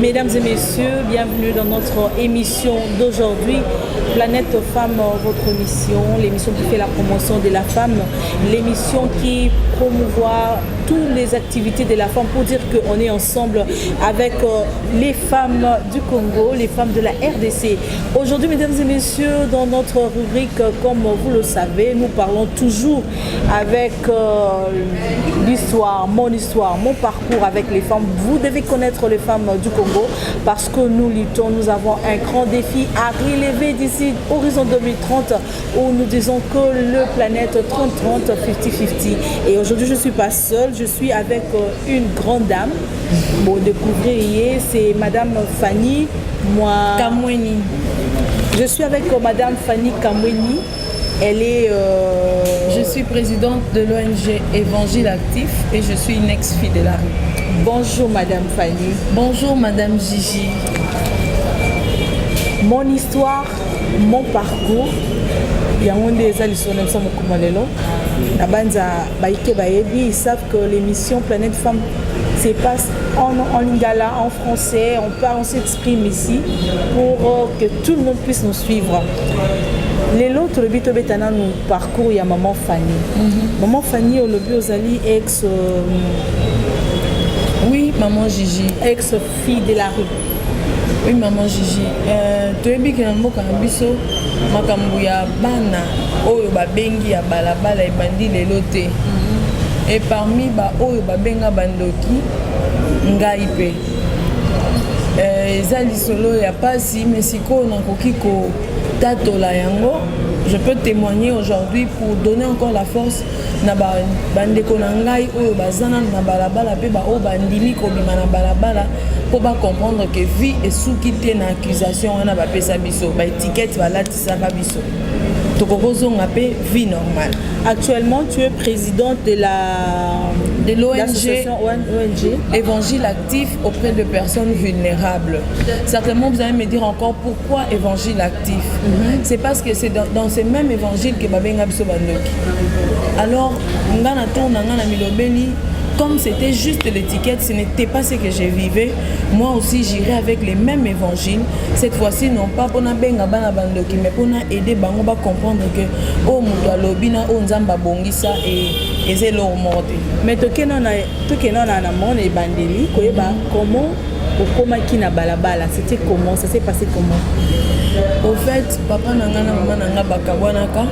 Mesdames et messieurs, bienvenue dans notre émission d'aujourd'hui. Planète Femmes, votre émission, l'émission qui fait la promotion de la femme, l'émission qui promouvoit toutes les activités de la femme pour dire qu'on est ensemble avec les femmes du Congo, les femmes de la RDC. Aujourd'hui, mesdames et messieurs, dans notre rubrique, comme vous le savez, nous parlons toujours avec l'histoire, mon parcours avec les femmes. Vous devez connaître les femmes du Congo parce que nous luttons, nous avons un grand défi à relever d'ici horizon 2030 où nous disons que le planète 30-30, 50-50. Et aujourd'hui, je ne suis pas seule, je suis avec une grande dame. Bon, découvrir, c'est Madame Fanny Kamweni. Je suis avec Madame Fanny Kamweni. Elle est... Je suis présidente de l'ONG Évangile Actif et je suis une ex-fille de la rue. Bonjour Madame Fanny. Bonjour Madame Gigi. Mon histoire, mon parcours, ils savent que l'émission Planète Femmes se passe en lingala, en français, on s'exprime ici pour que tout le monde puisse nous suivre. Les autres, le but est nous parcours, il y a Maman Fanny. Maman Fanny, au lobby aux alliés ex... Oui, Maman Gigi. Ex-fille de la rue. Oui, Maman Gigi. Tu es bien que nous avons biso makambu ya bana oyo babengi ya balabala ebandi lelo te. Et parmi ba oyo babenga bandoki ngai pe. Eza lisolo ya pasi mais siko nakoki ko tatola yango. Je peux témoigner aujourd'hui pour donner encore la force na bandeko na ngai oyo bazana na balabala pe ba oyo bandimi kobima na balabala pour comprendre que vie est sous-quittée na accusation wana ba pesa biso ba étiquette ba latisa ba biso tokozonga pe vie normale. Actuellement tu es présidente de l'ONG Évangile Actif auprès de personnes vulnérables. Certainement vous allez me dire encore pourquoi Évangile Actif. C'est parce que c'est dans ce même évangile que babenga biso bandoki. Alors ngana tona ngana milobeli. Comme c'était juste l'étiquette, ce n'était pas ce que je vivais. Moi aussi, j'irai avec les mêmes évangiles. Cette fois-ci, non pas pour benga bana bandoki, mais pour aider bango ba comprendre que oh muto lobina oh nzamba bongisa et c'est leur mort. Mais to kena na mon et bandeli koyeba comment okoma kina balabala, c'était comment, ça s'est passé comment? Au fait, papa nanga na maman nanga bakabwanaka,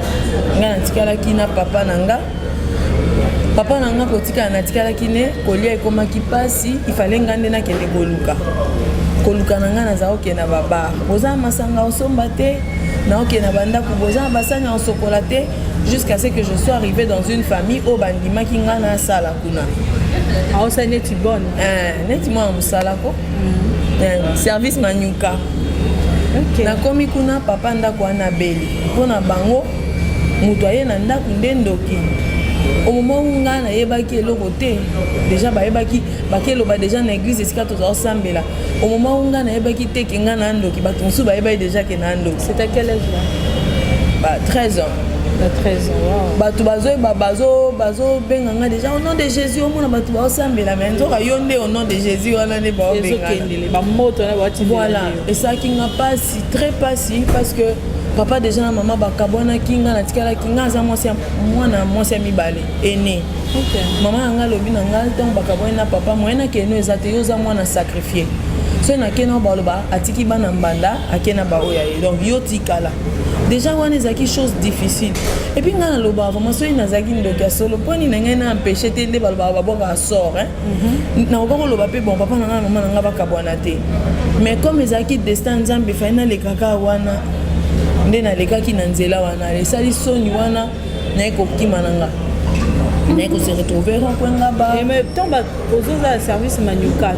ngana tikala kina papa nanga. Papa nanga kotika na tikala kine kolia ekomaki pasi ifale ngande na kende koluka nanga na zao ke na baba boza masanga osomba te na oke na banda ku boza basanya osokola te jusqu'à ce que je sois arrivée dans une famille au bandima ki ngana sala kuna a osa neti bonne neti moi musala ko service manyuka. Okay. Na komi kuna papa ndako ana beli pona bango mutu aye na ndako ndendoki. Au moment où on a évacué le côté, déjà évacué, déjà dans l'église et là. Au moment où on a évacué Nando, qui déjà Nando. C'est à quel âge là? 13 ans. 13 ans. Wow. Déjà au nom de Jésus, au monde au nom de Jésus, voilà. Et ça qui n'a pas si très passé parce que papa déjà na maman bakabona kinga na tikala kinga za mwasi mibale ene. Okay. Maman anga lobi na ngal ton bakabona papa moyena keno ezate yoza mwana sacrifier. So na keno baloba atiki bana mbanda akena ba oya. Donc yo tikala. Déjà wana ezaki chose difficile. Et puis ngana loba vraiment so ina zaki ndoka solo poni na ngena empêcher tende baloba baboka sort hein. Na okoko loba pe bon papa na ngana maman nga bakabona te. Mais comme ezaki destin nzambe faina le kaka wana ndena lekaki na nzela wana lesali soni wana na ekokima nanga na eko se retrouver kwenga ba et mais tomba ozoza service manuka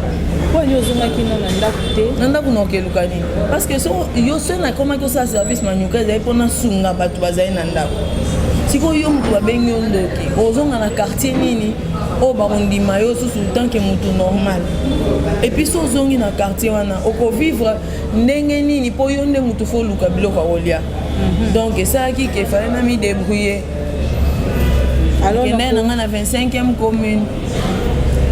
kwa nyozonga kino na ndakute nanda kuna okelukani parce que so yo so na koma ko sa service manuka za ipona sunga batu bazai na ndako siko yo mutu babengi ndoki ozonga na quartier nini o barondima yo sous tant que mutu normal et puis so zongi na quartier wana oko vivre ndenge nini po yo nde mutu fo luka biloko olia. Donc ça qui fallait na mi débrouiller. Alors on a 25e commune.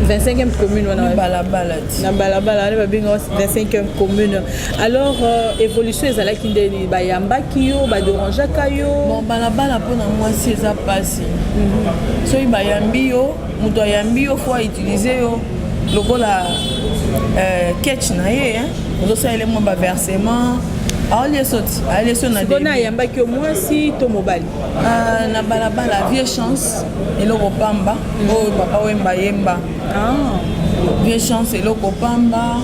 25e commune wana balabala na balabala ne babinga 25e commune. Alors évolution ezalaki ndeni bayambaki yo baderangeaka yo bon balabala mpona mwasi eza pasi soki bayambi yo moto ayambi yo fo autilize yo lokola ketch na ye ozosalela mwa baversement aolie na début ayambaki yo mwasi to mobali na balabala vie chance eloko pamba oyo papa wemba yemba vie chance eloko pamba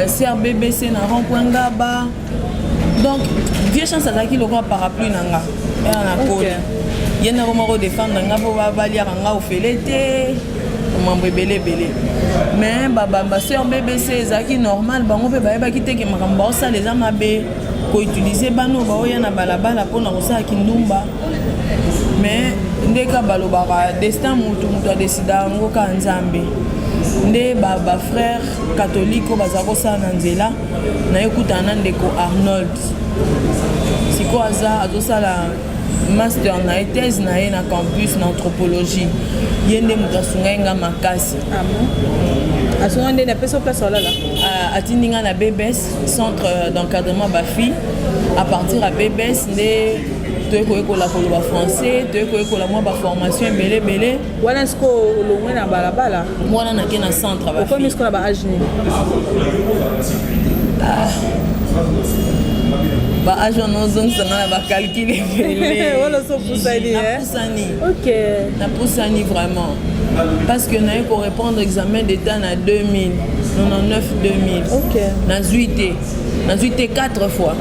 CRBBC na rond-point Ngaba donc vie chance azalaki lokola parapluie na nga era na kode ye na komoko défendre nga mpo baliaka nga ofele te mambo ebele mais baseur BBC ezalaki normal bango mpe bayebaki teke makambo baosala eza mabe koutilize bano baoya na balabala mpona kosalaki ndumba mais ndeka balobaka destin moto adesida yango ka nzambe nde bafrère catholique oyo baza kosala na nzela nayekutana na ndeko Arnold sikoyo azosala master na ye thèse na ye na campus na anthropologie ye nde moto asungai nga makasi asunga nde napesa place olala atindi nga na BBS centre d'encadrement bafille à partir ya BBS nde toyekoyekola koloba français toyekoyekola mwa baformation ebele wana siko olongwe na balabala mwana nake na centre okomi siko na baage nini baage wana ozongisanga na bacalcule ebele napusani vraiment parce que naye korépondre examen d'état na 2000 nazwi te 4 fois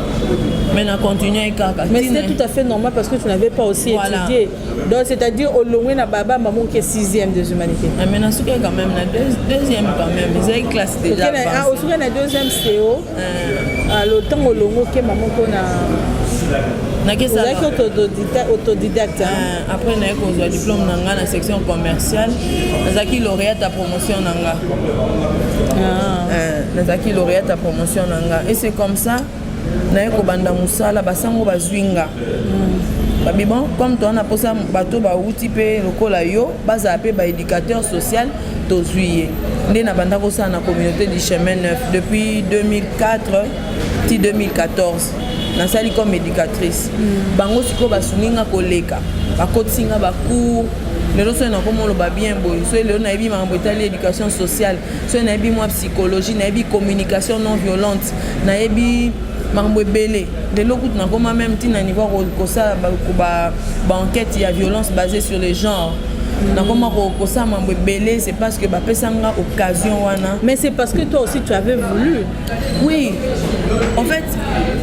mais na continuer kaka mais c'est tout à fait normal parce que tu n'avais pas aussi étudié donc c'est-à-dire au loin na baba maman qui est 6e des humanités mais na suka quand même na deuxième quand même ils ont classe déjà au suka na deuxième CO le temps au longo que maman kona autodidacte après naye kozwa diplôme na nga na section commerciale nazalaki lauréate à promotion na nga nazalaki lauréate à promotion na nga et c'est comme ça naye kobanda mosala basango bazwinga babi bon comme to na posa bato bauti mpe lokola yo bazala mpe baéducateur social tozwi ye nde na banda kosala na communauté du chemin neuf depuis 2004 ti 2014 nasali comme éducatrice bango sikoyo basungi nga koleka bakotisi nga bacours lelo soki nakomoloba bien boye soki lelo nayebi makambo etali éducation sociale soki nayebi mwa psychologie nayebi communication non violente nayebi makambo ebele lelo kutu nakoma même ntina niveau kosala baenquête ya violence basée sur les genres nakoma kosala makambo ebele c'est parce que bapesanga occasion wana mais c'est parce que toi aussi tu avais voulu oui en fait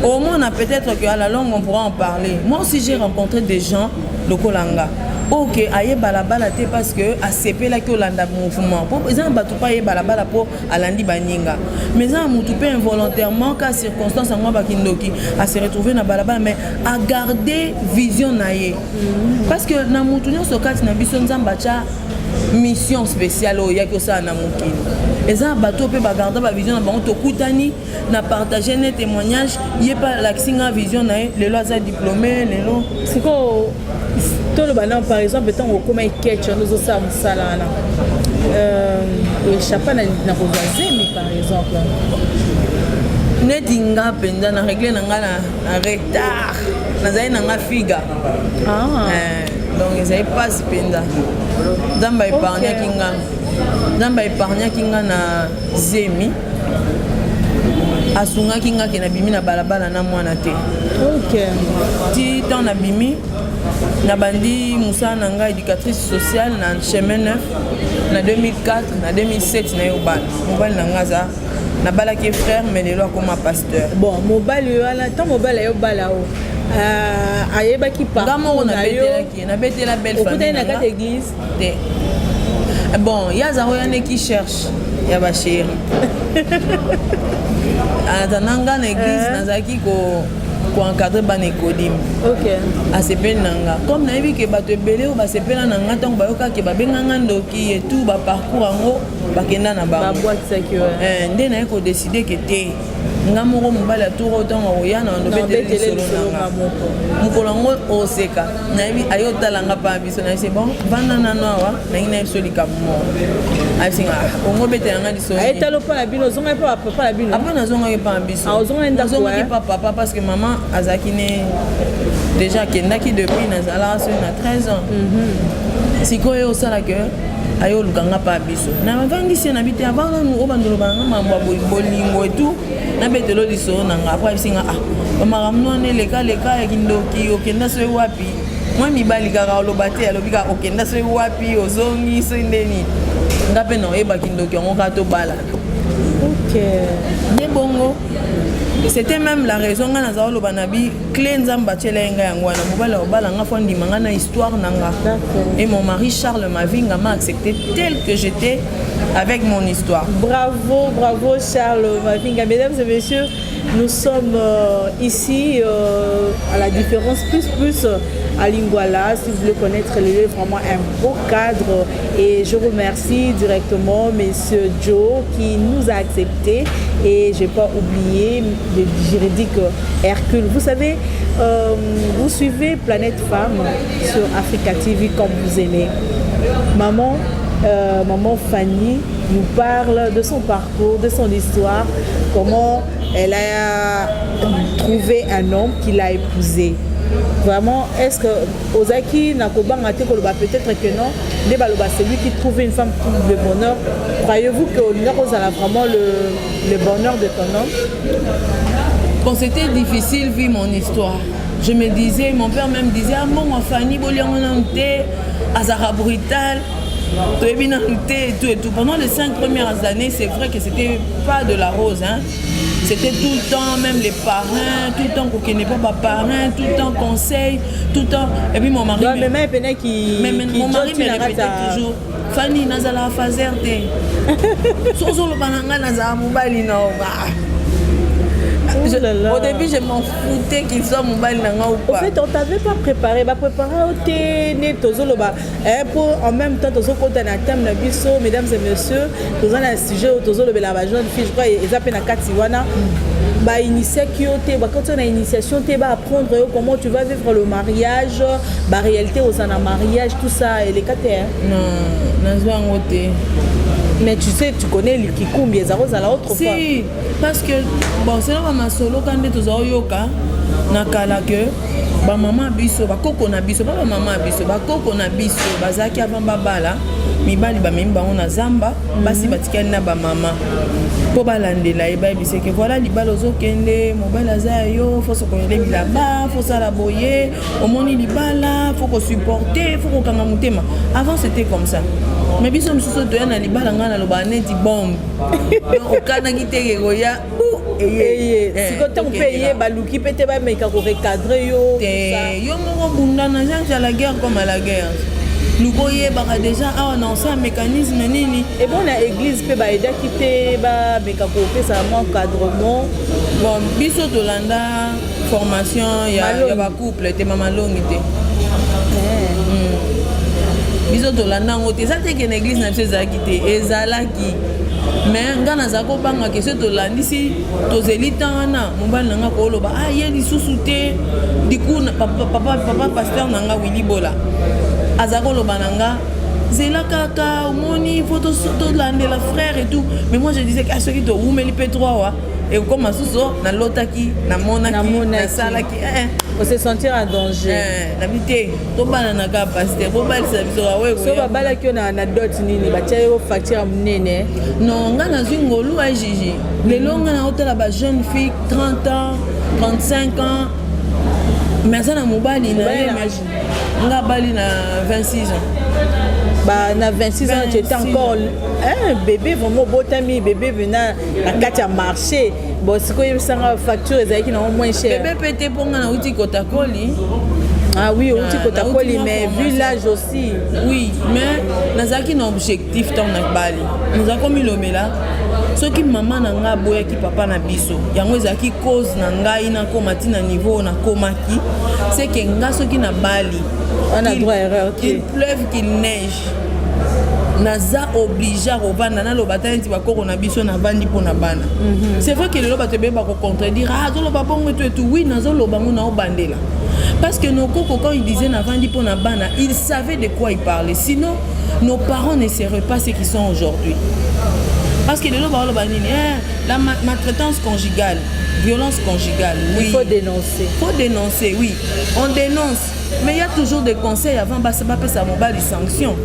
au moins on a peut-être qu'à la longue on pourra en parler moi aussi j'ai rencontré des gens lokolanga ok aye balabala te parce que asepelaki olanda mouvement po eza na bato mpe aye balabala mpo alandi baninga mais eza na motu mpe involontairement ka circonstance yango bakindoki ase retrouve na balabala mais agarde vision na ye parce que na motu nyonso kati na biso nzambe atya mission spéciale oyo yaki osala na mokili eza na bato mpe bagarda bavision na bango tokutani na partage ne témoignage ye mpe alakisi nga vision na ye lelo aza diplômé lelo sikoyo toloba na par exemple ntango okoma eketch wana ozosala mosala wana oechapa na kozwa zemi par exemple neti nga mpenza na regle na nga na retard nazali na nga figa donc ezali mpasi mpenza nzambe epargnaki nga na zemi asungaki nga ke nabimi na balabala na mwana te ti ntango nabimi nabandi mosala na nga éducatrice sociale na chemin neuf na 2004 na 2007 naye mobali na nga aza nabalaki frère mais lelo akoma pasteur bon mobali wana ntango mobali ayobala o ayebaki parcours na yo nabetela belle famille na kati église te bon yaza oyane qui cherche ya bachéri anatanda nga na église nazalaki koencadre bana ekodimi asepeli na nga comme nayebi ke bato ebele oyo basepela na nga ntango bayokaki babenganga ndoki etu baparcours yango bakenda na bango nde naye kodeside ke te nga moko mobali aturo ntango oya na ndobetele lisolo nanga mokolo yango oseka nayebi ayo otalanga mpa biso nayebisi bon vanda nano awa nangi na biso likambo moko ayebisinga ongo betelanga lisolo ayetalo mpa na bino ozongaki mpa papa na bino apa nazongaki mpa na biso nazongaki mpa papa parce que mama azalaki ne déjà akendaki depuis nazalaka soki na 13 ans sikoyo osala ke ayo olukanga mpa biso na bavandisi na bite avant nanu obandolobanga mambo ya bolingo etu nabetelo lisolo nanga apres abisinga bamakambo wana eleka ya kindoki okenda soki wapi mwa mibali kaka oloba te alobi kaka okenda soki wapi ozongi soki ndeni nga mpe na oyeba kindoki yango kaka tobalana nde bongo c'était même la raison nga naza oloba na bi clé nzambe atiela ye nga yango wana mobali obala nga fo ndima nga na histoire na nga et mon mari Charles Mavinga m'a accepté tel que j'étais avec mon histoire. Bravo Charles Mavinga. Mesdames et messieurs, nous sommes ici à la différence plus à Lingwala. Si vous voulez connaître le lieu, vraiment un beau cadre. Et je remercie directement Monsieur Joe qui nous a acceptés. Et je n'ai pas oublié le juridique Hercule. Vous savez, vous suivez Planète Femme sur Africa TV comme vous aimez. Maman Fanny nous parle de son parcours, de son histoire, comment elle a trouvé un homme qui l'a épousé. Vraiment, est-ce que Ozaki Nakobanga peut-être que non, c'est lui qui trouve une femme qui trouve le bonheur. Croyez-vous que vous avez vraiment le bonheur de ton homme? Bon, c'était difficile vu mon histoire. Je me disais, mon père même disait, ah bon, Fanny, Azara brutal. Et tout. Pendant les 5 premières années, c'est vrai que c'était pas de la rose. Hein. C'était tout le temps, même les parrains, tout le temps qu'on n'est pas parrain, tout le temps conseil, tout le temps. Et puis mon mari. Mon mari me répétait toujours Fanny, Nazala Fazerte. Sozo le bananga Nazala Moubali na au début, je m'en foutais qu'il soit mobile ou pas. En fait, on t'avait pas préparé. Préparé au thé, pour en même temps, mesdames et messieurs, tous un sujet autour la jeune fille, je crois, ils appellent Katiwana. Quand on a initiation, tu vas apprendre comment tu vas vivre le mariage, la réalité au sein d'un mariage, tout ça, et les KTR. Non, mais tu sais, tu connais le Kikumbi, les arroses à la autre fois. Si, parce que, bon, c'est là ma solo quand tu es au yoka, nakala que, ba maman biso, ba koko na biso, ba maman biso, ba koko na biso, ba zaki avant babala, mibali ba memba on a zamba, basi batikali na ba maman. Po balandela e ba bise que voilà libala ozokende, mobile aza yo, faut se connaître bilaba, faut ça la boyer, au moni libala, faut ko supporter, faut ko kanga mutema. Avant c'était comme ça. Mais biso msuso to yana libala ngana lo ba neti bombe. Okana kiteke goya si quand on paye baluki pete ba meka ko recadrer yo yo moko bunda na genre la guerre comme à la guerre. Nous voyons déjà non c'est un mécanisme nini et bon la église peut ba aider quitter ba meka ko fait ça encadrement bon biso tolanda formation ya ba couple te mama longi te biso tolanda ngote ça te que l'église na biso za quitter ezalaki mais nga nazako banga ke so tolandisi tozeli tana mobali nanga ko loba ye lisusu te dikuna papa pasteur nanga Willy Bola azako loba nanga zela kaka omoni photo landela frère et tout mais moi je disais que ceux qui te oumeli p3 wa et comme asuso na lotaki na monaki na salaki on se sentir en danger l'habité to bana na ka pasteur bo bali sa biso wa we so ba bala ki na dot nini ba tia yo facture munene non nga na zingolu a Gigi le longa na hôtel ba jeune fille 30 ans 35 ans mais ça na mobali na nga bali na 26 ans na 26 ans tu étais encore un bébé vraiment beau tami bébé venant na kati ya marché bon siko yebisanga facture ezalaki na moins cher bébé pété ponga na uti kotakoli ah oui uti kotakoli mais village aussi oui mais nazaki na objectif tant na bali nazako milomela soki mama na nga boyaki papa na biso yango ezalaki cause na ngai na komati na niveau na komaki c'est que nga soki na bali on a droit à erreur qu'il pleuve qu'il neige naza obligé à revendre na lobata nti bakoko na biso na vandi pour na bana. C'est vrai que le lobata be ba ko contredire ah zo loba bongo et tout oui nazo loba ngo na obandela. Parce que nos cocos quand ils disaient na vandi pour na bana, ils savaient de quoi ils parlaient. Sinon nos parents ne seraient pas ce qu'ils sont aujourd'hui. Parce que le loba la maltraitance conjugale, violence conjugale, oui. Il faut dénoncer. Il faut dénoncer, oui. On dénonce. Mais il y a toujours des conseils avant de ça des sanctions.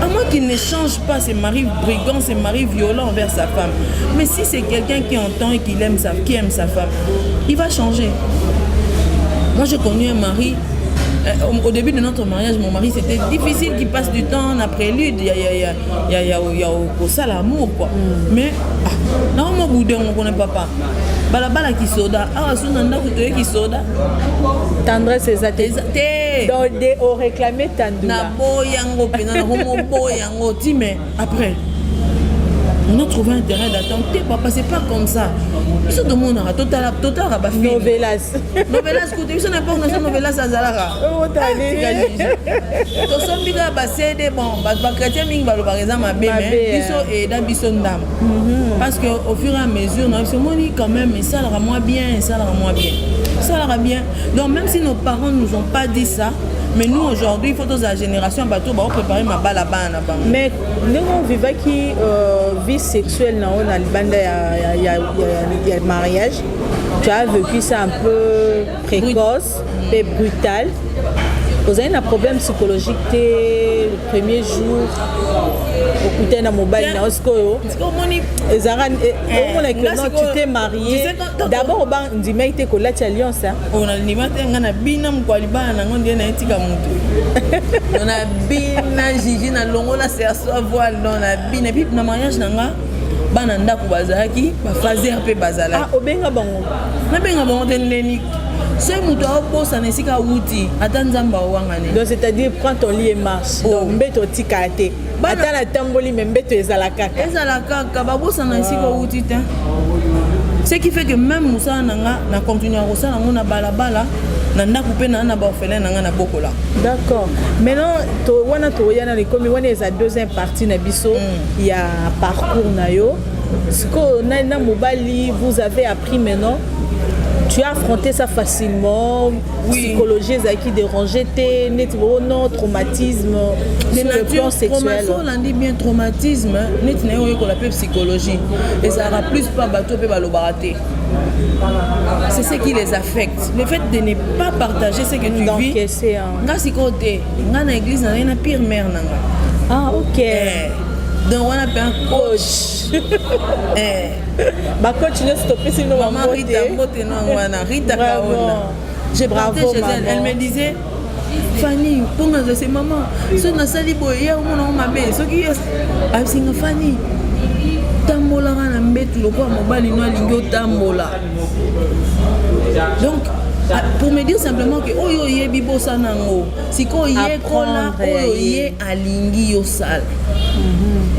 À moins qu'il ne change pas ses maris brigands, ses maris violents envers sa femme. Mais si c'est quelqu'un qui entend et qui aime sa femme, il va changer. Moi, j'ai connu un mari. Au début de notre mariage, mon mari, c'était difficile qu'il passe du temps en prélude. Il y a ça l'amour, quoi. Mais, non, mon boudin, on ne connaît pas. Balabala qui soda. Ah, Sunanda, qui soda. Tendresse et athées. Donc, on réclamait Tandoula. Na boyango, boyango, mais après. On a trouvé intérêt d'attendre. Papa, c'est pas comme ça. Ils sont de mon art. Total rabafi. Novelas. Novelas, écoutez, ils sont n'importe quoi. Novelas à Zalara. Oh, t'as dit. Tout ça, biga basé des bon. Bah, chrétien, ming balo par exemple, ma belle. Biso et da biso ndam. Parce que au fur et à mesure, on se dit quand même, ça ira moins bien, ça ira moins bien. Ça ira bien. Donc même si nos parents nous ont pas dit ça. Mais nous aujourd'hui, il faut que la génération bateau va préparer ma balle à bana. Mais nous on vivait qui vie sexuelle dans le bande il y a le mariage. Tu as vécu ça un peu précoce et brutal. Vous avez un problème psychologique le premier jour. Au côté de mobile na osko. Ezara tu t'es marié. D'abord on dit mais tu la alliance. On a dit ngana bina mkwaliba na ngondi na etika mutu. On a bina Gigi na longo la c'est à voile dans la bina puis na mariage nanga bana ndako bazaki ba fazer pe bazala. Ah obenga bango. Na benga bango tenleni. C'est mutu abosa na sika wuti atanzamba wangane. Donc c'est-à-dire prends ton lit et marche. Donc mbeto tikate. Ata na tamboli mbeto ezala kaka. Ezala kaka babosa na sika wuti ta. Ce qui fait que même Moussa nanga na continuer à resala ngona balabala na ndako pe na ba orphelin nanga na bokola. D'accord. Maintenant to wana to yana le komi wana eza deuxième partie na biso il y a parcours na yo. Ce que na mobali vous avez appris maintenant. Tu as affronté ça facilement, oui. Psychologie qui dérangeait, non, traumatisme sur le plan sexuel. On dit bien traumatisme, on l'appelle psychologie. Et ça aura plus pas bateau et baraté. C'est ce qui les affecte. Le fait de ne pas partager ce que tu vis. Grâce à côté, dans l'église, il y a une pire mère. Ah, ok. Donc on appelle un coach. Bah coach ne stoppe si nous maman Rita Kaona. J'ai parté chez elle. Elle me disait Fanny, pour moi c'est maman. Ce n'a sali boya on m'a bé. Ce qui est singa Fanny. Tambola na mbetu le quoi mobile no lingo tambola. Donc pour me dire simplement que oyo yebi bossa nango. Siko ye kola oyo ye alingi yo sal.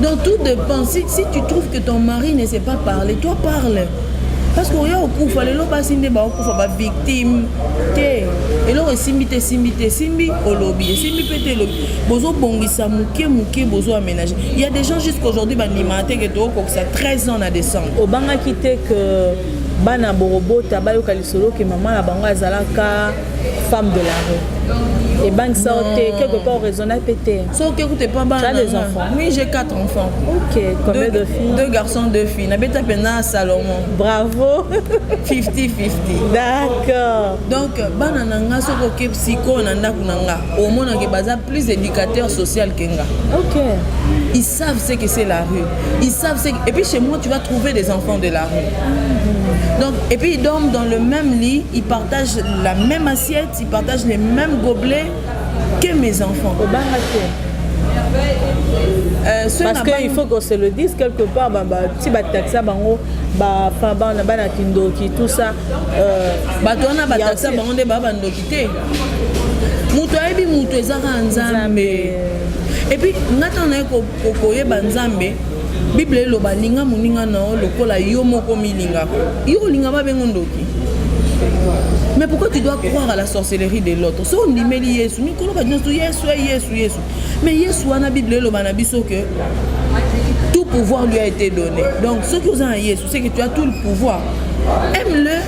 Donc tout dépend. Si tu trouves que ton mari ne sait pas parler, toi parle. Parce qu'il y a au coup, il faut aller là victime. Et là, simbi au lobby. Simbi pété lobby. Bozo bongisa mouké bozo aménagé. Il y a des gens jusqu'aujourd'hui qui ont 13 ans à descendre. Au banga quitté que bana borobo tabayo kalisolo que maman la bango azalaka femme de la rue. Et banque sortait quelque part raisonnable pété. Sauf que tu pas tu as des enfants? Oui, j'ai 4 enfants. Ok, combien de filles? 2 garçons, 2 filles. Nabeta pena Salomon. Bravo. 50-50. D'accord. Donc, banananga soko ke psycho nanda kunanga. Au moins on a plus d'éducateurs sociaux qu'enga. Ok. Ils savent ce que c'est la rue. Ils savent ce que... Et puis chez moi, tu vas trouver des enfants de la rue. Donc, et puis ils dorment dans le même lit, ils partagent la même assiette, ils partagent les mêmes gobelets que mes enfants. Au parce qu'il faut qu'on se le dise quelque part, si taxa bango, tout ça. Et puis, Bible loba linga muninga na lokola yo moko milinga. Yo linga ba bengo ndoki. Mais pourquoi tu dois croire à la sorcellerie de l'autre? Si on dit mais Yesu, mais Yesu a la Bible que tout pouvoir lui a été donné. Donc ce que vous avez Yesu, c'est que tu as tout le pouvoir. Aime-le.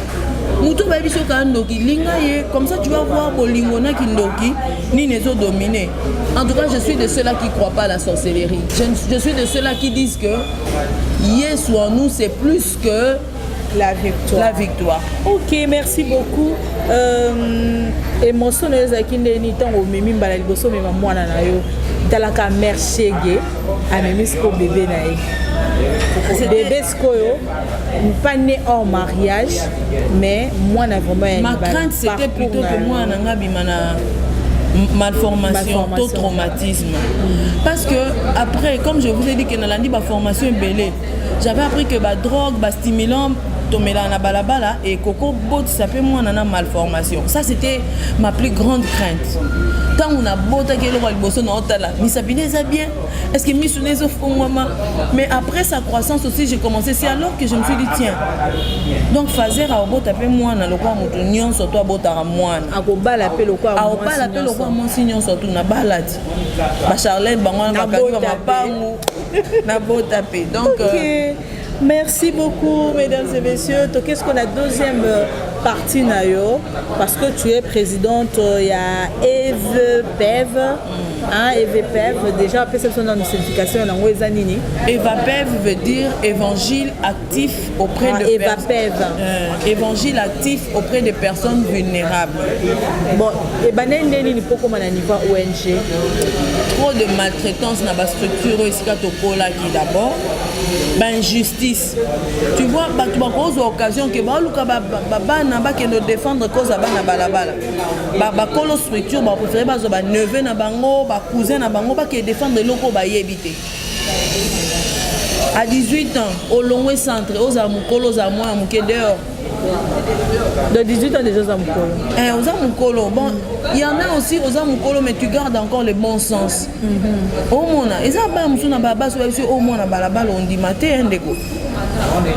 Comme ça tu vas voir Bolingona Kindoki ni Nezo dominé. En tout cas, je suis de ceux-là qui ne croient pas à la sorcellerie. Je suis de ceux-là qui disent que Yesu en nous c'est plus que la victoire. La victoire. Ok, merci beaucoup. Émotion de Zakinde ni tant au mimi mbala liboso mema mwana na yo. Talaka mère chege a mimi sko bébé na ye. Bébé skoyo pas né hors mariage mais moi n'a vraiment ma crainte c'était plutôt que moi nanga bimana malformation, tout traumatisme. Parce que après, comme je vous ai dit que dans la formation belé, j'avais appris que la drogue, le stimulant, na balabala et coco bot ça peut moi nana malformation. Ça c'était ma plus grande crainte. Tant on a bota que le bosso na otala, mi sabine ça bien. Est-ce que mi souné au fond maman? Mais après sa croissance aussi, j'ai commencé, c'est alors que je me suis dit tiens. Donc fazer a bota pe moi na lokwa mutu nyon surtout bota ra moi. A ko bala pe lokwa moi. A ko bala pe lokwa moi signon surtout na balati. Ba Charlène bango na bakaki ba mapangu na bota pe. Donc merci beaucoup, mesdames et messieurs. Qu'est-ce qu'on a deuxième partie nayo? Parce que tu es présidente, il y a Eve Pev. Hein, Eve Pev, déjà, après cette certification, Eva Pev veut dire évangile actif auprès de personnes. Évangile actif auprès de personnes vulnérables. Bon, et niveau ONG. Trop de maltraitance dans la structure ici qui d'abord. Injustice. Tu vois, tu as l'occasion que nous défendre cause à balabala. Kolo structure, préféré neveu na bango, cousin na bango, qui défendre loko ba yebité. À 18 ans, au Longwe centre, aux amukolo, aux amours, à dehors. De 18 ans déjà aux amukolo. Aux amukolo. Bon, il y en a aussi aux amukolo, mais tu gardes encore le bon sens. Au mona, et ça ba musuna baba so au mona balabala on dit maté ndeko.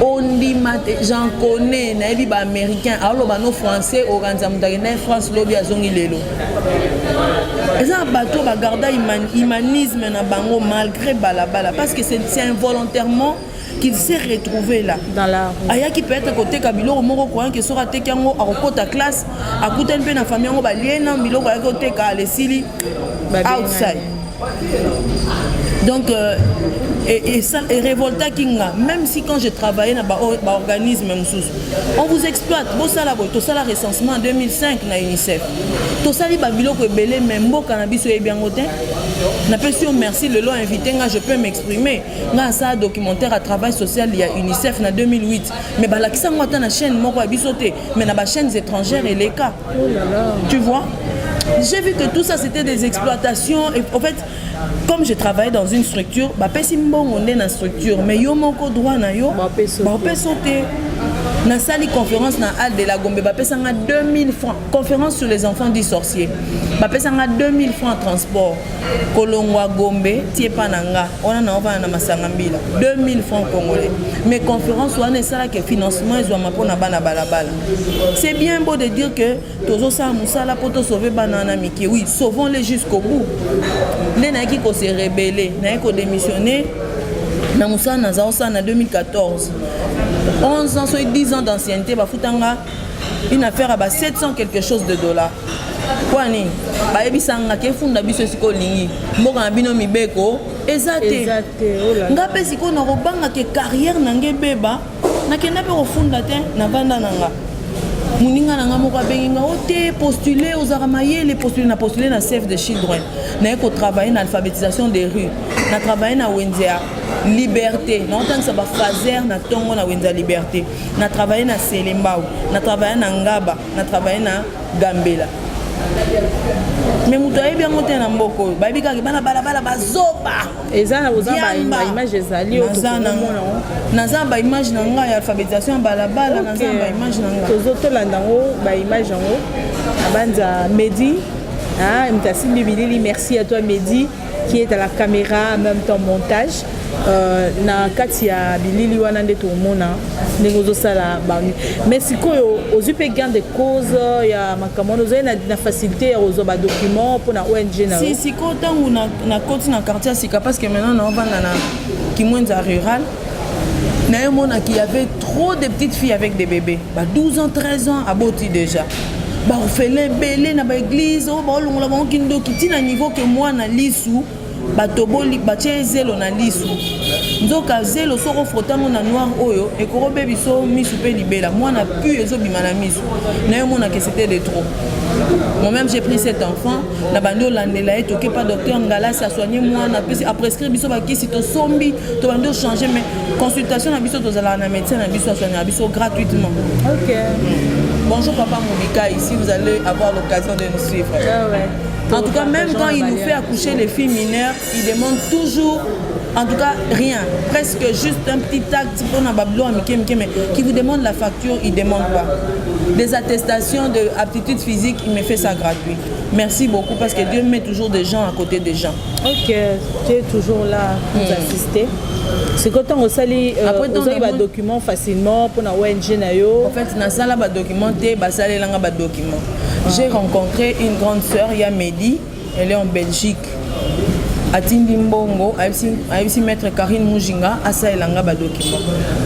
On dit maté, j'en connais, naebi ba américain, alors ba no français organisa mutagena France lobby azongi lelo. Et ça bateau ba garda humanisme na bango malgré balabala parce que c'est involontairement qu'il s'est retrouvé là. Dans la rue. Aya qui peut être côté kabilo au moko croyant que sera tekango a repota classe a coûté un peu na famille ngo ba liena biloko ya côté ka le sili outside. Donc et révolta kinga même si quand je travaillais dans l'organisme on vous exploite bon ça là tout ça la recensement en 2005 na UNICEF tout ça li ba biloko ebele même mboka na biso ebiangote na pesio merci le lot invité nga je peux m'exprimer nga ça documentaire à travail social il y a UNICEF na 2008 mais ba lakisa ngota na chaîne moko ya biso te mais na ba chaînes étrangères et les cas tu vois. J'ai vu que tout ça c'était des exploitations et en fait comme je travaillais dans une structure bah pesi mbongo on est dans structure mais yo moko droit na yo bah peut sauter na sali conférence na Halle de la Gombe bah pesanga 2000 francs conférence sur les enfants dits sorciers bah pesanga 2000 francs transport kolongwa Gombe tie pananga on a na masanga mbila 2000 francs congolais mais conférence on est ça là que financement ils ont mapona bana balabala. C'est bien beau de dire que tozo sa musala poto sauver banana miki oui sauvons-les jusqu'au bout. Qui s'est rebellé, qui démissionné, na Moussa Nazaosa en 2014. 11 ans, soit 10 ans d'ancienneté, une affaire à 700 quelque chose de dollars. Quoi ni? Ba ebisanga ke funda biso siko lingi. Mboka na bino mibeko, ezate. Ngape siko na robanga ke carrière nange beba, na kenda pe ofunda te na banda nanga. Muninga nanga moko benginga ote postuler aux aramaye les postuler na Save the Children na ko travailler na alphabétisation des rues na travailler na Wenzea liberté na tant ça ba fazer na tongo na Wenzea liberté na travailler na Selembao na travailler na Ngaba na travailler na Gambela mais mutoye bien monter na mboko ba bika ke bana balabala bazoba ezana ozamba image ezali naza ba image na nga ya alphabétisation balabala naza ba image na nga tozotolanda ngo ba image yango abanza Mehdi ah mtasindi bilili merci à toi Mehdi qui est à la caméra, en même temps montage. Na kati ya bilili wana nde tomona ndenge ozosala bango mais sikoyo ozwi mpe gain de cause ya makambo wana ozali na facilité ya kozwa badocument mpona ONG na si sikoyo ntango na koti na quartier ya sika parce que maintenant naovanda na kimwenza rural nayemona qu'il y avait trop de petites filles avec des bébés 12 ans 13 ans aboti déjà baorphelin ebele na baeglise oyo baolongola bango kindoki ntina niveau ke mwana lisu batoboli batie zelo na lisu nzoka zelo soko frotango na noir oyo ekorobe biso misu pe libela mwana pu ezobima na misu nayo mona que c'était de trop. Moi-même j'ai pris cet enfant na bando landela et toke pas docteur ngala sa soigner mwana a prescrire biso bakisi to sombi to bando changer mais consultation na biso tozala na médecin na biso soigner biso gratuitement. OK. Bonjour papa Mobika, ici vous allez avoir l'occasion de nous suivre. Ah ouais. En tout cas, même quand il nous fait accoucher les filles mineures, il demande toujours, en tout cas, rien. Presque juste un petit acte pour un bablo mais qui vous demande la facture, il ne demande pas. Des attestations d'aptitude physique, il me fait ça gratuit. Merci beaucoup parce que Dieu met toujours des gens à côté des gens. Ok, tu es toujours là pour assister. C'est quand on sali des documents facilement pour la ONG nayo. En fait, na sala ba documenté, ba sala langa ba document. J'ai rencontré une grande sœur, Yamedi, elle est en Belgique. Atindi Mbongo, aïsi maître Karine Mujinga, asa elanga ba document.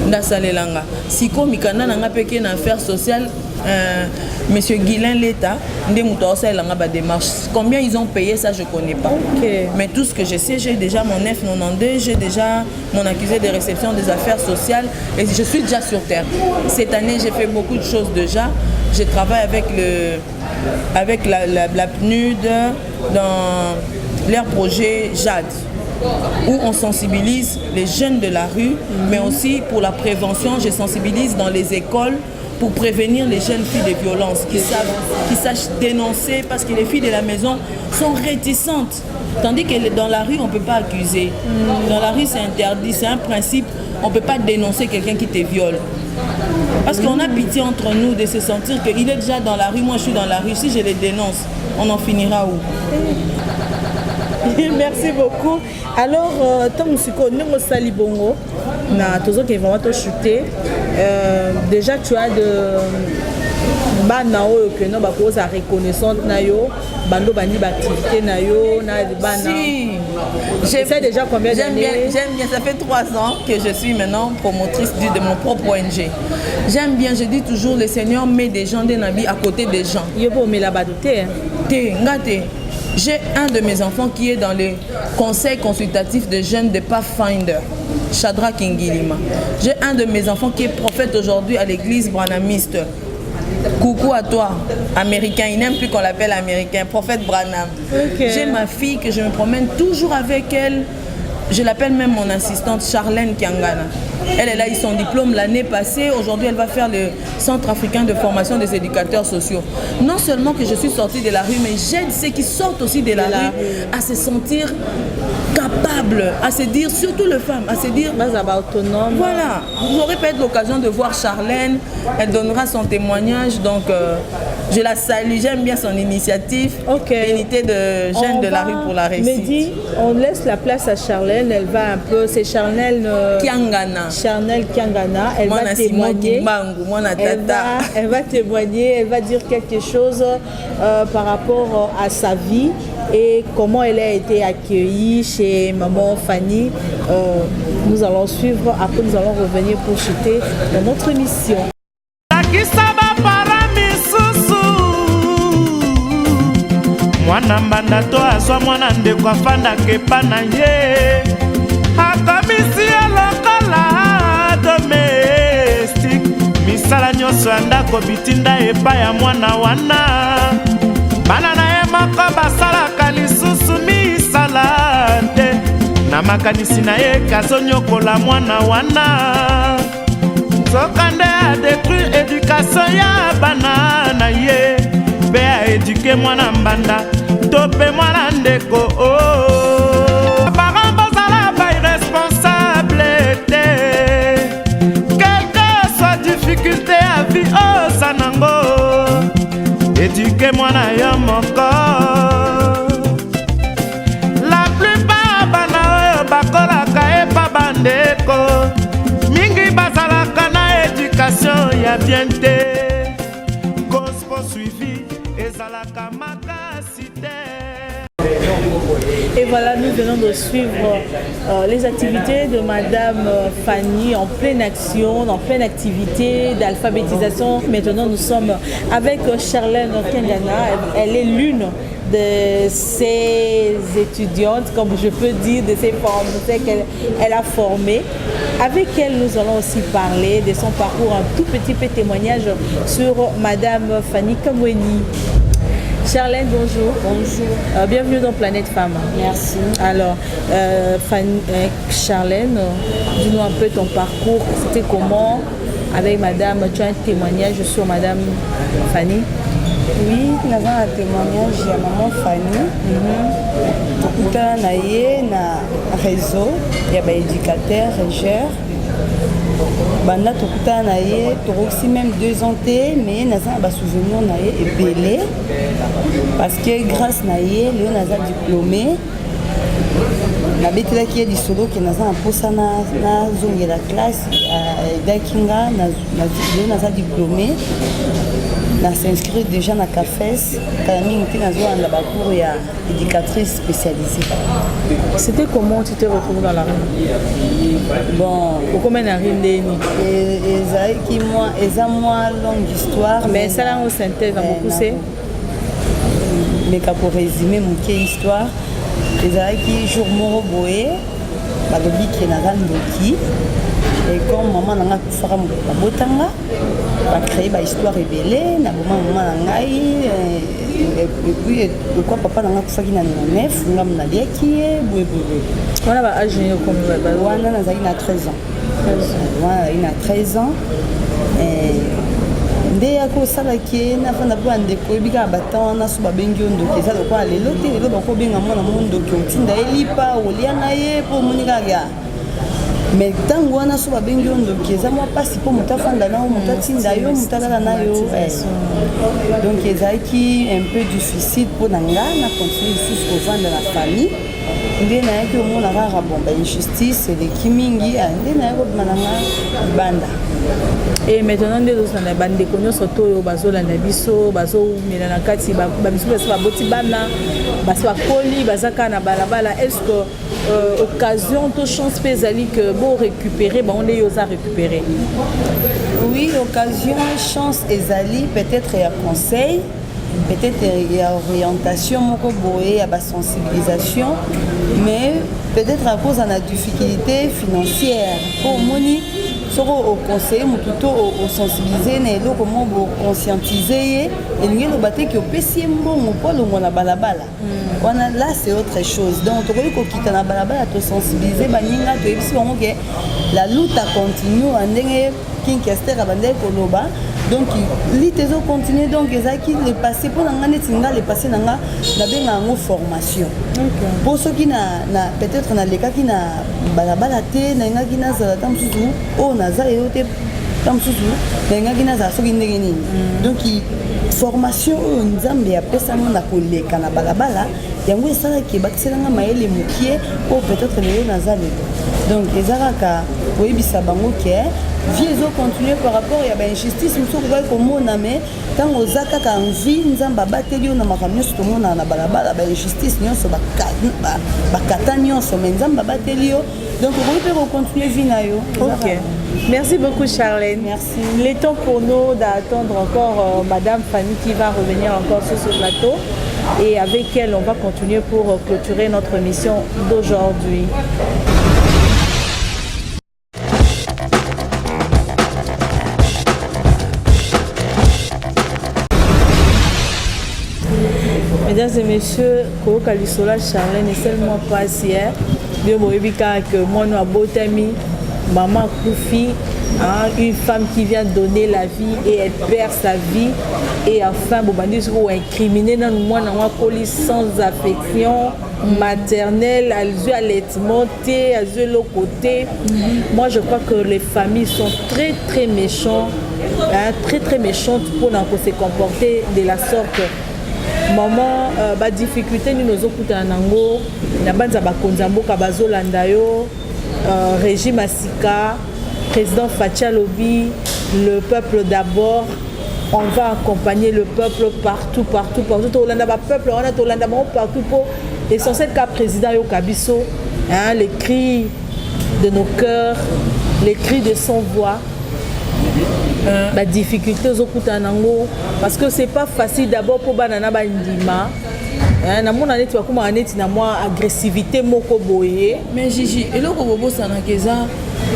Nda sala langa. Siko mikanda nanga peke na affaires sociales. Monsieur Guilain Leta, démarche. Combien ils ont payé, ça je ne connais pas. Okay. Mais tout ce que je sais, j'ai déjà mon F92, j'ai déjà mon accusé de réception des affaires sociales et je suis déjà sur terre. Cette année, j'ai fait beaucoup de choses déjà. Je travaille avec la PNUD dans leur projet JAD, où on sensibilise les jeunes de la rue, mais aussi pour la prévention, je sensibilise dans les écoles pour prévenir les jeunes filles de violences, qui sachent dénoncer parce que les filles de la maison sont réticentes. Tandis que dans la rue, on ne peut pas accuser. Dans la rue, c'est interdit, c'est un principe. On ne peut pas dénoncer quelqu'un qui te viole. Parce qu'on a pitié entre nous de se sentir qu'il est déjà dans la rue, moi je suis dans la rue. Si je les dénonce, on en finira où? Merci beaucoup. Alors, tant que nous sommes bongo, na tozo qui vraiment te chuter. Déjà tu as de bana oyo que no ba cause à reconnaissance na yo, bando bani activité na yo na bana. J'ai fait déjà combien d'années? J'aime bien, ça fait 3 ans que je suis maintenant promotrice de mon propre ONG. J'aime bien, je dis toujours le Seigneur met des gens des nabis à côté des gens. Yo bo me la badoute. J'ai un de mes enfants qui est dans le conseil consultatif de jeunes de Pathfinder, Chadra Kingilima. J'ai un de mes enfants qui est prophète aujourd'hui à l'église branhamiste. Coucou à toi, américain, il n'aime plus qu'on l'appelle américain, prophète Branham. Okay. J'ai ma fille que je me promène toujours avec elle. Je l'appelle même mon assistante Charlène Kiangana. Elle a eu son diplôme l'année passée. Aujourd'hui, elle va faire le Centre africain de formation des éducateurs sociaux. Non seulement que je suis sortie de la rue, mais j'aide ceux qui sortent aussi de la rue à se sentir capables, à se dire, surtout les femmes, à se dire autonome. Voilà, vous aurez peut-être l'occasion de voir Charlène. Elle donnera son témoignage. Donc, je la salue. J'aime bien son initiative. Unité de jeunes de la rue pour la réussite. Mehdi, on laisse la place à Charlène. Elle va un peu, c'est Charlène Kiangana. Charnel Kiangana, elle va témoigner. Elle va témoigner, elle va dire quelque chose par rapport à sa vie et comment elle a été accueillie chez maman Fanny. Nous allons suivre, après nous allons revenir pour chuter dans notre émission. Mwana mbanda to aswa mwana ndeko afanda kepa na ye akamisi ya lokala domestique misala nyonso ya ndako bitinda epai ya mwana wana bana na ye moko basalaka lisusu misala te na makanisi na ye kazonyokola mwana wana sokande adetruire éducation ya bana na ye mpe aéduke mwana mbanda to mpe mwana ndeko parents bozala bairresponsable te quelque soit difficulté ya vie oza nango éduke mwana yo moko la plupart éducation ya bien te cause poursuivi ezalaka makasi te. Et voilà, nous venons de suivre les activités de Madame Fanny en pleine action, en pleine activité d'alphabétisation. Maintenant, nous sommes avec Charlène Kengana. Elle est l'une de ces étudiantes, comme je peux dire, de ces formateurs qu'elle a formées. Avec elle, nous allons aussi parler de son parcours, un tout petit peu témoignage sur Madame Fanny Kamweni. Charlène, bonjour. Bonjour. Bienvenue dans Planète Femme. Merci. Alors, Charlène, dis-nous un peu ton parcours. C'était comment avec Madame? Tu as un témoignage sur Madame Fanny? Oui, nous avons un témoignage de maman Fanny. Tout un aïe na réseau, il y a des éducateurs, régeurs. Banda tokuta na ye aussi même 2 ans mais naza ba souvenir na ye et belé parce que grâce na ye le naza diplômé na betela qui est du solo que naza imposa na zonge la classe dakinga na naza diplômé na s'inscrit déjà na CAFES quand mingi na zo na ba cours ya éducatrice spécialisée. C'était comment tu t'es retrouvée dans la rue? Bon, comment on a ri moi longue histoire mais ça là on synthèse beaucoup c'est mais pour résumer mon histoire ezalaki jour moko boye balobi ke naza ndoki et comme maman nanga kufaka babotanga bacréé bahistoire ebele na boma mama na ngai epuis ekwa papa nanga kufaki na 9 ngam naliaki ye boyeboye wana baage wana nazalaki na 13 ans wana nazalaki na 13 ans nde yaki osalaki ye nafanda mpo ya ndeko oyebi kaka batan wana so babengi yo ndoki eza lokola lelo te lelo bakobenga mwana mo ndoki otinda ye lipa olia na ye mpo omoni kaka mais ntango wana so babengi yo ndoki eza mwa mpasi mpo moto afanda na yo moto atinda yo moto alala na yo donc ezalaki un peu difficile mpo na nga na continue lisusu kovanda na famille nde nayaki omona kaka bon bainjustice eleki mingi nde nayaki kobima na nga libanda. Et maintenant nde tozosana bandeko nyonso to oyo bazolanda biso bazomela na kati bamisu basi baboti bana basi bakoli baza kaka na balabala. Est-ce que occasion to chance mpe ezali ke bo récupérer bango nde yo oza récupérer? Oui, occasion chance ezali peut-être ya conseil, peut-être il y a orientation moko boye ya sensibilisation, mais peut-être à cause de la difficulté financière pour moni soko au conseiller motu to au sensibiliser na eloko mo bo conscientiser elingi lobate ki opesi mbongo po longo na balabala wana là c'est autre chose. Donc tokoki kokita na balabala to sensibiliser baninga to yebisi bango ke la lutte continue ndenge Kinkester abandai koloba. Donc lutte ezo continuer donc ezaki le passé pour nanga neti nga le passé nanga na benga ngo formation. Pour ceux qui na peut-être na lekaki na balabala te na ngaki na zala tamsusu o na za yote tamsusu na ngaki na za soki ndenge nini. Donc formation oyo nzambe ya pesa mo na koleka na balabala yango esala ki bakiselanga mayele mukie o peut-être lelo na za lelo. Donc ezalaka oyebisa bango ke vie ezo continuer par rapport ya bainjustice mosusu okoki komona me ntango oza kaka envie nzambe abateli yo na makambo nyonso tomona na balabala bainjustice nyonso bakata nyonso me nzambe abateli yo donc okoki mpe kocontinue vie na yo. Ok, merci beaucoup Charlène. Merci. Il est temps pour nous d'attendre encore Madame Fanny qui va revenir encore sur ce plateau et avec elle on va continuer pour clôturer notre mission d'aujourd'hui. Mesdames et messieurs, Koka Lisola Charlène est seulement passé hier. Dieu m'a dit que moi, nous avons maman Koufi, une femme qui vient donner la vie et elle perd sa vie. Et enfin, Bobandis ou incriminé dans moi, sans affection maternelle, à l'allaitement, à l'autre côté. Moi, je crois que les familles sont très très méchantes, très méchantes pour se comporter de la sorte. Maman, ba difficulté ni nozo kuta nango na banza bakonza mboka bazolanda yo régime asika président Fatia Lobi le peuple d'abord. On va accompagner le peuple partout. Tolanda peuple, on a Tolanda partout pour l'essentiel cas président Yokabiso, les cris de nos cœurs, les cris de son voix. La difficulté aux okutanango parce que c'est pas facile d'abord pour banana bandima. Na mon année tu vas comme année na moi agressivité moko boye. Mais Gigi, eloko bobo sana keza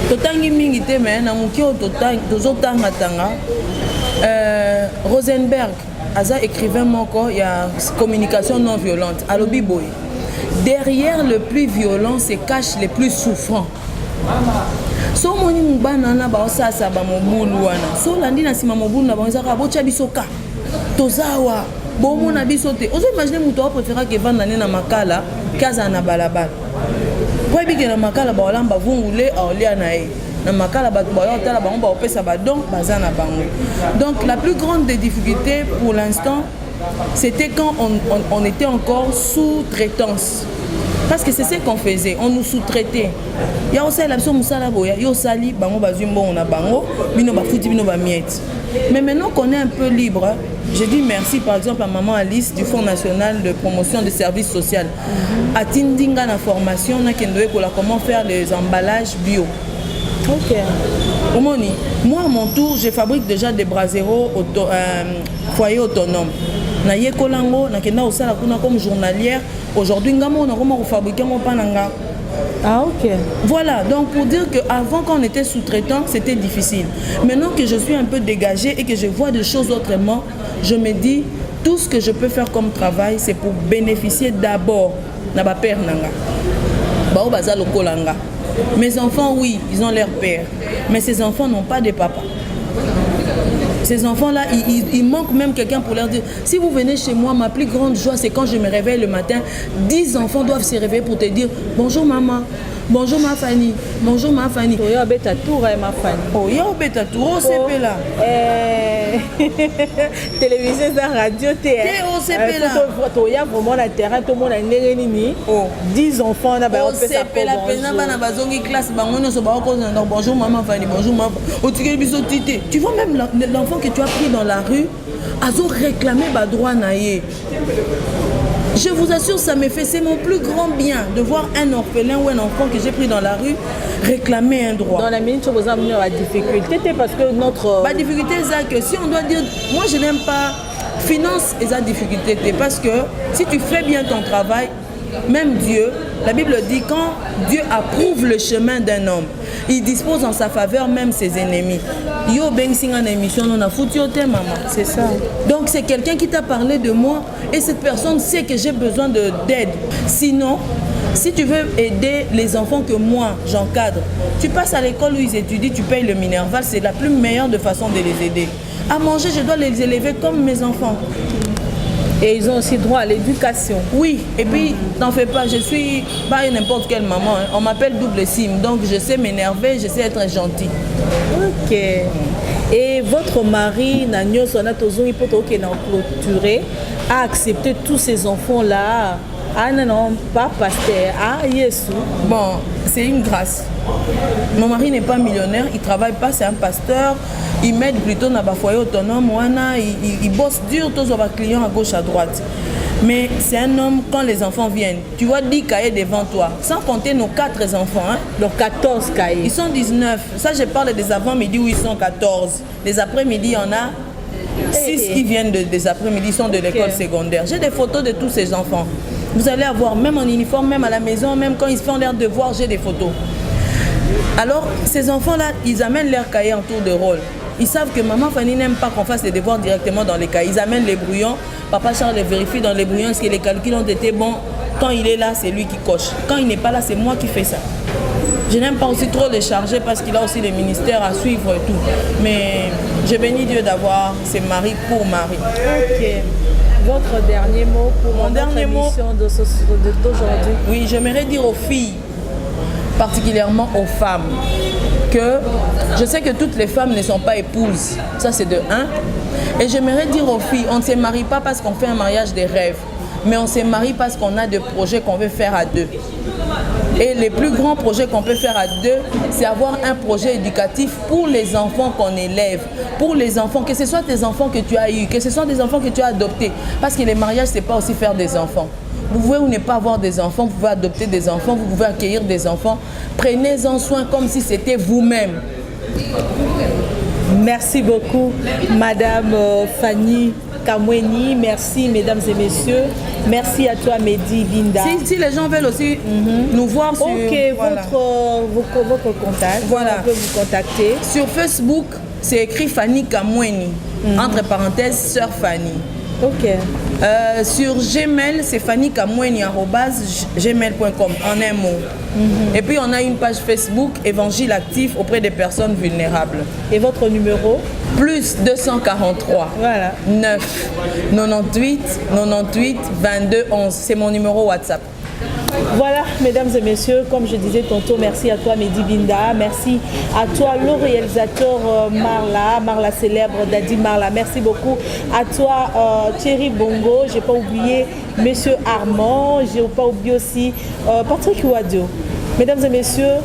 totangi mingi te mais na muki o tozotanga tanga. Rosenberg, Aza écrivain moko, il y a communication non violente. Alobi boy. Derrière le plus violent se cachent les plus souffrants. So moni mubana na ba osasa ba mobulu wana. So landi na sima mobulu na banza ka bocha bisoka. Tozawa, bomo na bisote. Ozo imaginer muto wa préféra que vanda na makala kaza na balabala. Kwa bige na makala ba olamba vungule aolia na e. Donc la plus grande des difficultés pour l'instant, c'était quand on était encore sous traitance. Parce que c'est ce qu'on faisait, on nous sous-traitait. Mais maintenant qu'on est un peu libre, je dis merci par exemple à maman Alice du Fonds national de promotion des services sociaux. À Tindinga la formation, comment faire les emballages bio. Ok. Moi à mon tour, je fabrique déjà des braseros foyer autonome. Na yekolango na kenda osala kuna comme journalière. Aujourd'hui ngamo na comment fabriquer mon pananga. Ah ok. Voilà, donc pour dire que avant quand on était sous-traitant, c'était difficile. Maintenant que je suis un peu dégagée et que je vois des choses autrement, je me dis tout ce que je peux faire comme travail, c'est pour bénéficier d'abord na ba père nanga. Ba o bazalo kolanga. Mes enfants, oui, ils ont leur père. Mais ces enfants n'ont pas de papa. Ces enfants-là, il manque même quelqu'un pour leur dire, si vous venez chez moi, ma plus grande joie, c'est quand je me réveille le matin, 10 enfants doivent se réveiller pour te dire, bonjour maman, bonjour ma Fanny, bonjour ma Fanny. Oh, y'a bête à tour, ma Fanny. Oh, y'a bête à tour, oh, c'est là. Télévision, radio, c'est là. Il y a vraiment la terrain, tout le monde a une 10 enfants, on a bonjour maman Fanny, bonjour maman. Tu vois même l'enfant que tu as pris dans la rue, a réclamé ba droit naïe. Je vous assure, ça me fait, c'est mon plus grand bien de voir un orphelin ou un enfant que j'ai pris dans la rue réclamer un droit. Dans la minute, vous avez la difficulté parce que notre... La difficulté, c'est que si on doit dire, moi je n'aime pas finance et la difficulté, parce que si tu fais bien ton travail, même Dieu, la Bible dit quand Dieu approuve le chemin d'un homme, il dispose en sa faveur même ses ennemis. Yo ben sing en émission on a foutu au thème maman, c'est ça. Donc c'est quelqu'un qui t'a parlé de moi et cette personne sait que j'ai besoin d'aide. Sinon, si tu veux aider les enfants que moi j'encadre, tu passes à l'école où ils étudient, tu payes le Minerval, c'est la plus meilleure de façon de les aider. À manger, je dois les élever comme mes enfants. Et ils ont aussi droit à l'éducation. Oui, et puis, t'en fais pas, je suis pas n'importe quelle maman. Hein. On m'appelle double sim, donc je sais m'énerver, je sais être gentil. Ok. Et votre mari, Nanyo Sonatozo, il peut clôturer, a accepté tous ces enfants-là. Ah non, pas pasteur. Ah, Yesu. Bon, c'est une grâce. Mon mari n'est pas millionnaire, il ne travaille pas, c'est un pasteur. Il m'aide plutôt dans le foyer autonome. Il bosse dur, tous les clients à gauche, à droite. Mais c'est un homme, quand les enfants viennent, tu vois 10 cahiers devant toi, sans compter nos 4 enfants. Hein? Donc 14 cahiers. Ils sont 19. Ça, je parle des avant-midi où ils sont 14. Les après-midi, il y en a 6 qui viennent des après-midi, ils sont de l'école secondaire. J'ai des photos de tous ces enfants. Vous allez avoir, même en uniforme, même à la maison, même quand ils font leurs devoirs, j'ai des photos. Alors, ces enfants-là, ils amènent leurs cahiers en tour de rôle. Ils savent que maman Fanny n'aime pas qu'on fasse les devoirs directement dans les cahiers. Ils amènent les brouillons. Papa Charles les vérifie dans les brouillons. Est-ce que les calculs ont été bons? Quand il est là, c'est lui qui coche. Quand il n'est pas là, c'est moi qui fais ça. Je n'aime pas aussi trop les charger parce qu'il a aussi les ministères à suivre et tout. Mais je bénis Dieu d'avoir ses maris pour mari. Ok. Votre dernier mot pour mon dernier mot d'aujourd'hui? Oui, j'aimerais dire aux filles, particulièrement aux femmes, que je sais que toutes les femmes ne sont pas épouses. Ça, c'est de 1. Et j'aimerais dire aux filles, on ne se marie pas parce qu'on fait un mariage des rêves, mais on se marie parce qu'on a des projets qu'on veut faire à 2. Et les plus grands projets qu'on peut faire à deux, c'est avoir un projet éducatif pour les enfants qu'on élève, pour les enfants, que ce soit tes enfants que tu as eus, que ce soit des enfants que tu as adoptés. Parce que les mariages, c'est pas aussi faire des enfants. Vous pouvez ou ne pas avoir des enfants, vous pouvez adopter des enfants, vous pouvez accueillir des enfants. Prenez-en soin comme si c'était vous-même. Merci beaucoup, Madame Fanny Kamweni. Merci, mesdames et messieurs. Merci à toi, Mehdi Binda. Si les gens veulent aussi nous voir sur... Ok, voilà. votre contact. Voilà. On peut vous contacter. Sur Facebook, c'est écrit Fanny Kamweni. Entre parenthèses, Sœur Fanny. Ok. Sur Gmail, c'est fannykamweni@gmail.com en un mot. Et puis on a une page Facebook, Évangile actif auprès des personnes vulnérables. Et votre numéro? Plus 243 Voilà. 9 98 98 22 11. C'est mon numéro WhatsApp. Voilà, mesdames et messieurs, comme je disais tantôt, merci à toi Mehdi Binda, merci à toi le réalisateur Marla célèbre Dadi Marla, merci beaucoup à toi Thierry Bongo, j'ai pas oublié Monsieur Armand, j'ai pas oublié aussi Patrick Ouadio. Mesdames et messieurs,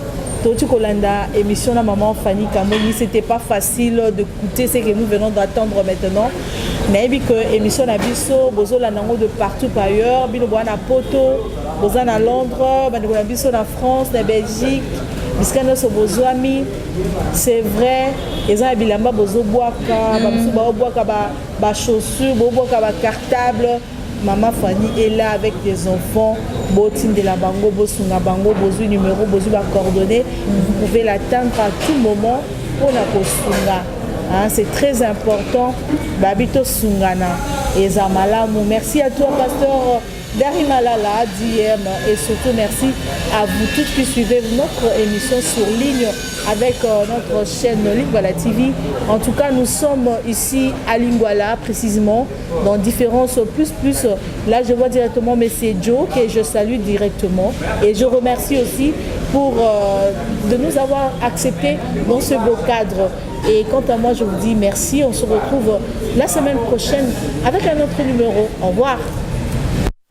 Totu Kolanda, émission la maman Fanny Kamweni, c'était pas facile d'écouter ce que nous venons d'attendre maintenant. Mais vu que l'émission a biso, bozo la nango de partout par ailleurs, bino boana Poto, bozo à Londres, bino biso na France, na Belgique, biskano so bozo ami, c'est vrai, ils ont bilamba bozo boaka, ba boaka ba chaussures, boaka ba cartable. Maman Fanny est là avec des enfants, Botine de la Bango, Bosunga Bango, Bozu numéro, Bozu va coordonner. Vous pouvez l'attendre à tout moment pour la Bosunga. Hein, c'est très important. Babito Sungana et Zamalamu. Merci à toi, pasteur Dari Malala, d'IM, et surtout merci à vous tous qui suivez notre émission sur ligne avec notre chaîne Lingwala TV. En tout cas, nous sommes ici à Lingwala, précisément, dans Différence Plus Plus. Là, je vois directement M. Joe, que je salue directement. Et je remercie aussi pour de nous avoir acceptés dans ce beau cadre. Et quant à moi, je vous dis merci. On se retrouve la semaine prochaine avec un autre numéro. Au revoir.